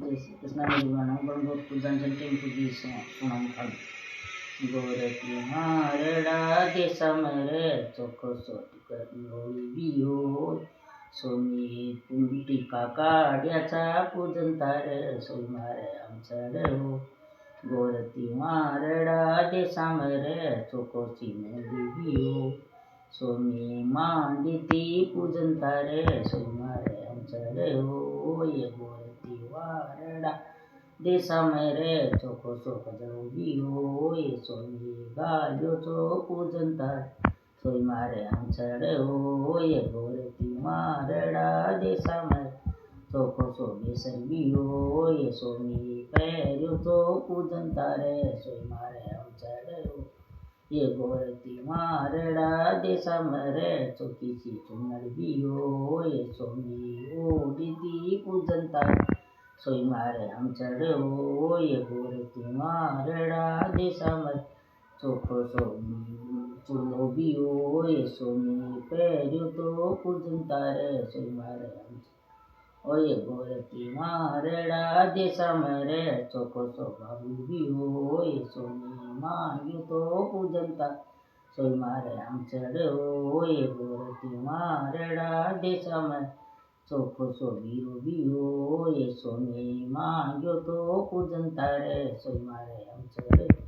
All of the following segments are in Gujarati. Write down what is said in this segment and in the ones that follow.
જય શ્રી કૃષ્ણ ભગવાન ગણગોત પૂજન ટેમ્પુ જી સુણામ ખાલ ગોરતી મારડા દેશમ રે ચોખ્ખો સોટ કર્યો બીયો સોની ટીકા કાઢ્યા પૂજન તારે સોઈ મારે આમ ચડ્યો ગોરતી મારડા દેશમ રે ચોખ્ખો ચીને બીયો સોની માંડીતી પૂજન તારે સોઈ મારે આમ ચડ્યો એ ગોરતી વારડા દેશમ રે ચોખ્ખો શોખ બીયો એ સોની ગાલ્યો છો પૂજન તારે સોઈ મારે આમ ચડ્યો એ ગોરતી મારડા દેશમ ચોખ્ખો સો બેસર બીયો એ સોની પહેર્યો તો પૂજન તારે સોઈ મારે આમ ચડ્યો એ ગોરતી મારડા દેશમ રે ચોખ્ખી સી ચુનર બીયો એ સોની ઓડીતી પૂજન તારે સોઈ મારે આમ ચડ્યો એ ગોરતી મારડા દેશમ ચોખ્ખો સો ચૂલો બીયો એ સોની પહેર્યો તો પૂજન તારે સોઈ મારે આમ ઓય ગોરતી મારડા દેશમ રે ચોખ્ખો સો બાબુ બીયો એ સોની માંગ્યું તો પૂજન તારે સોઈ મારે આમ ચડ્યો એ ગોરતી મારડા દેશમ ચોખ્ખો સો બીરો બીયો એ સોની માંગ્યો તો પૂજન તારે સોઈ મારે આમ ચડ્યો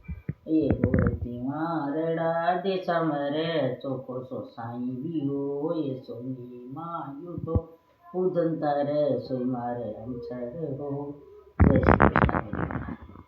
એ ગોરતી મારડા દેશમ રે ચોખ્ખો સો સાઈ બીયો એ સોની માંગ્યું તો પૂજન તારે સોઈ મારે આમ ચડ્યો જય શ્રી કૃષ્ણ.